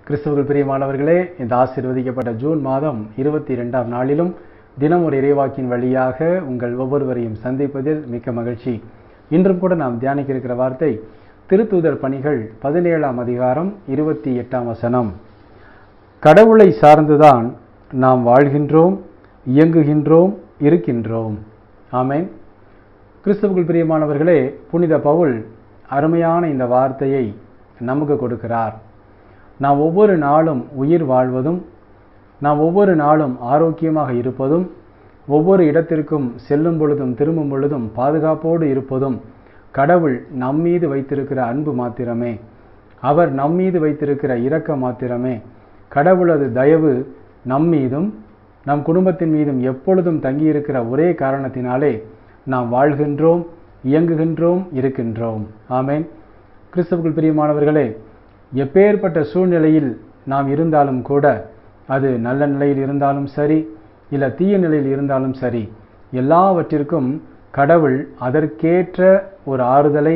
கிறிஸ்துவுக்குள் பிரியமானவர்களே, இந்த ஆசீர்வதிக்கப்பட்ட ஜூன் மாதம் 22ஆம் நாளிலும் தினம் ஒரு இறைவாக்கின் வழியாக உங்கள் ஒவ்வொருவரையும் சந்திப்பதில் மிக்க மகிழ்ச்சி. இன்றும் கூட நாம் தியானிக்க இருக்கிற வார்த்தை திருத்தூதர் பணிகள் 17ஆம் அதிகாரம் 28ஆம் வசனம். கடவுளை சார்ந்துதான் நாம் வாழ்கின்றோம், இயங்குகின்றோம், இருக்கின்றோம். ஆமென். கிறிஸ்துவுக்குள் பிரியமானவர்களே, புனித பவுல் அருமையான இந்த வார்த்தையை நமக்கு கொடுக்கிறார். நாம் ஒவ்வொரு நாளும் உயிர் வாழ்வதும், நாம் ஒவ்வொரு நாளும் ஆரோக்கியமாக இருப்பதும், ஒவ்வொரு இடத்திற்கும் செல்லும் பொழுதும் திரும்பும் பொழுதும் பாதுகாப்போடு இருப்பதும் கடவுள் நம்மீது வைத்திருக்கிற அன்பு மாத்திரமே, அவர் நம்மீது வைத்திருக்கிற இரக்கம் மாத்திரமே. கடவுளது தயவு நம்மீதும் நம் குடும்பத்தின் மீதும் எப்பொழுதும் தங்கியிருக்கிற ஒரே காரணத்தினாலே நாம் வாழ்கின்றோம், இயங்குகின்றோம், இருக்கின்றோம். ஆமென். கிறிஸ்துவுக்குள் பிரியமானவர்களே, எப்பேற்பட்ட சூழ்நிலையில் நாம் இருந்தாலும் கூட, அது நல்ல நிலையில் இருந்தாலும் சரி, இல்லை தீய நிலையில் இருந்தாலும் சரி, எல்லாவற்றிற்கும் கடவுள் அதற்கேற்ற ஒரு ஆறுதலை,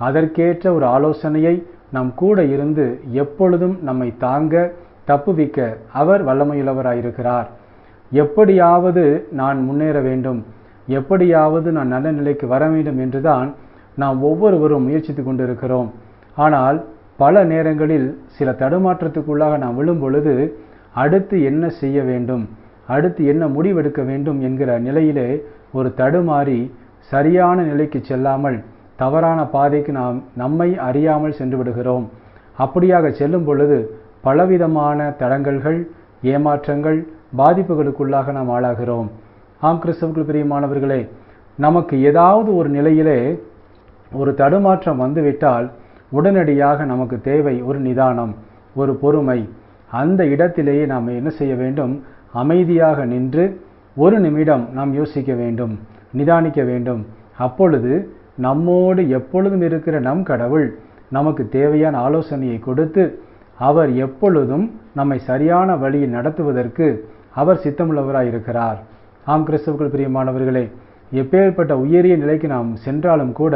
அதற்கேற்ற ஒரு ஆலோசனையை நம் கூட இருந்து எப்பொழுதும் நம்மை தாங்க, தப்புவிக்க அவர் வல்லமையுள்ளவராயிருக்கிறார். எப்படியாவது நான் முன்னேற வேண்டும், எப்படியாவது நான் நல்ல நிலைக்கு வர வேண்டும் என்றுதான் நாம் ஒவ்வொருவரும் முயற்சித்து கொண்டிருக்கிறோம். ஆனால் பல நேரங்களில் சில தடுமாற்றத்துக்குள்ளாக நாம் விழும் பொழுது அடுத்து என்ன செய்ய வேண்டும், அடுத்து என்ன முடிவெடுக்க வேண்டும் என்கிற நிலையிலே ஒரு தடுமாறி சரியான நிலைக்கு செல்லாமல் தவறான பாதைக்கு நாம் நம்மை அறியாமல் சென்று விடுகிறோம். அப்படியாக செல்லும் பொழுது பலவிதமான தடங்கல்கள், ஏமாற்றங்கள், பாதிப்புகளுக்குள்ளாக நாம் ஆளாகிறோம். ஆம் கிறிஸ்துவுக்குள் பிரியமானவர்களே, நமக்கு ஏதாவது ஒரு நிலையிலே ஒரு தடுமாற்றம் வந்துவிட்டால் உடனடியாக நமக்கு தேவை ஒரு நிதானம், ஒரு பொறுமை. அந்த இடத்திலேயே நாம் என்ன செய்ய வேண்டும்? அமைதியாக நின்று ஒரு நிமிடம் நாம் யோசிக்க வேண்டும், நிதானிக்க வேண்டும். அப்பொழுது நம்மோடு எப்பொழுதும் இருக்கிற நம் கடவுள் நமக்கு தேவையான ஆலோசனையை கொடுத்து அவர் எப்பொழுதும் நம்மை சரியான வழியில் நடத்துவதற்கு அவர் சித்தமுள்ளவராயிருக்கிறார். ஆம் கிறிஸ்துவுக்குள் பிரியமானவர்களே, எப்பேற்பட்ட உயரிய நிலைக்கு நாம் சென்றாலும் கூட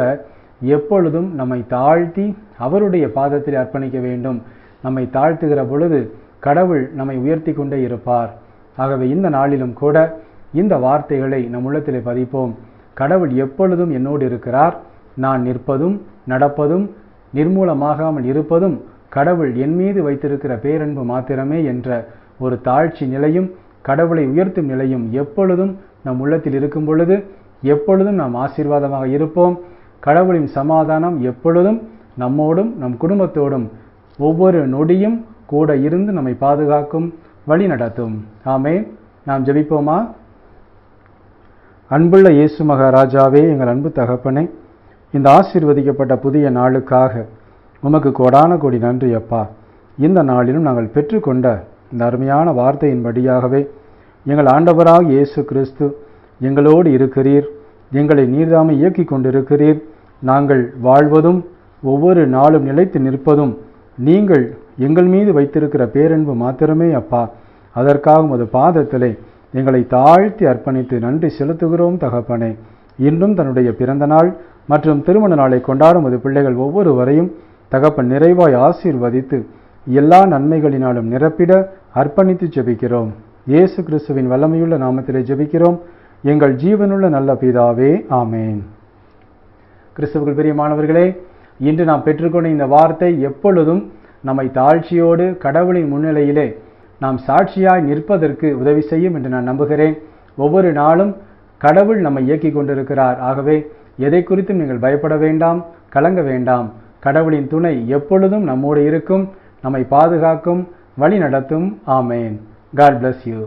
எப்பொழுதும் நம்மை தாழ்த்தி அவருடைய பாதத்தில் அர்ப்பணிக்க வேண்டும். நம்மை தாழ்த்துகிற பொழுது கடவுள் நம்மை உயர்த்தி கொண்டே இருப்பார். ஆகவே இந்த நாளிலும் கூட இந்த வார்த்தைகளை நம் உள்ளத்திலே பதிப்போம். கடவுள் எப்பொழுதும் என்னோடு இருக்கிறார். நான் நிற்பதும் நடப்பதும் நிர்மூலமாகாமல் இருப்பதும் கடவுள் என் மீது வைத்திருக்கிற பேரன்பு மாத்திரமே என்ற ஒரு தாழ்ச்சி நிலையும் கடவுளை உயர்த்தும் நிலையும் எப்பொழுதும் நம் உள்ளத்தில் இருக்கும் பொழுது எப்பொழுதும் நாம் ஆசீர்வாதமாக இருப்போம். கடவுளின் சமாதானம் எப்பொழுதும் நம்மோடும் நம் குடும்பத்தோடும் ஒவ்வொரு நொடியும் கூட இருந்து நம்மை பாதுகாக்கும், வழி நடத்தும். ஆமென். நாம் ஜெபிப்போமா? அன்புள்ள இயேசு மகாராஜாவே, எங்கள் அன்பு தகப்பனே, இந்த ஆசீர்வதிக்கப்பட்ட புதிய நாளுக்காக உமக்கு கோடான கோடி நன்றி அப்பா. இந்த நாளிலும் நாங்கள் பெற்றுக்கொண்ட இந்த அருமையான வார்த்தையின்படியாகவே எங்கள் ஆண்டவராக இயேசு கிறிஸ்து எங்களோடு இருக்கிறீர், எங்களை நீர்தாமை இயக்கி கொண்டிருக்கிறீர். நாங்கள் வாழ்வதும் ஒவ்வொரு நாளும் நிலைத்து நிற்பதும் நீங்கள் எங்கள் மீது வைத்திருக்கிற பேரன்பு மாத்திரமே அப்பா. அதற்காக உமது பாதத்திலே எங்களை தாழ்த்தி அர்ப்பணித்து நன்றி செலுத்துகிறோம் தகப்பனே. இன்றும் தன்னுடைய பிறந்த நாள் மற்றும் திருமண நாளை கொண்டாடும் உமது பிள்ளைகள் ஒவ்வொருவரையும் தகப்பன் நிறைவாய் ஆசீர்வதித்து எல்லா நன்மைகளினாலும் நிரப்பிட அர்ப்பணித்து ஜெபிக்கிறோம். இயேசு கிறிஸ்துவின் வல்லமையுள்ள நாமத்திலே ஜெபிக்கிறோம் எங்கள் ஜீவனுள்ள நல்ல பிதாவே, ஆமேன். கிறிஸ்துவுக்குள் பிரியமானவர்களே, இன்று நாம் பெற்றுக்கொண்ட இந்த வார்த்தை எப்பொழுதும் நம்மை தாழ்ச்சியோடு கடவுளின் முன்னிலையிலே நாம் சாட்சியாய் நிற்பதற்கு உதவி செய்யும் என்று நான் நம்புகிறேன். ஒவ்வொரு நாளும் கடவுள் நம்மை இயக்கி கொண்டிருக்கிறார். ஆகவே எதை குறித்தும் நீங்கள் பயப்பட வேண்டாம், கலங்க வேண்டாம். கடவுளின் துணை எப்பொழுதும் நம்மோடு இருக்கும், நம்மை பாதுகாக்கும், வழி நடத்தும். ஆமேன். God bless you.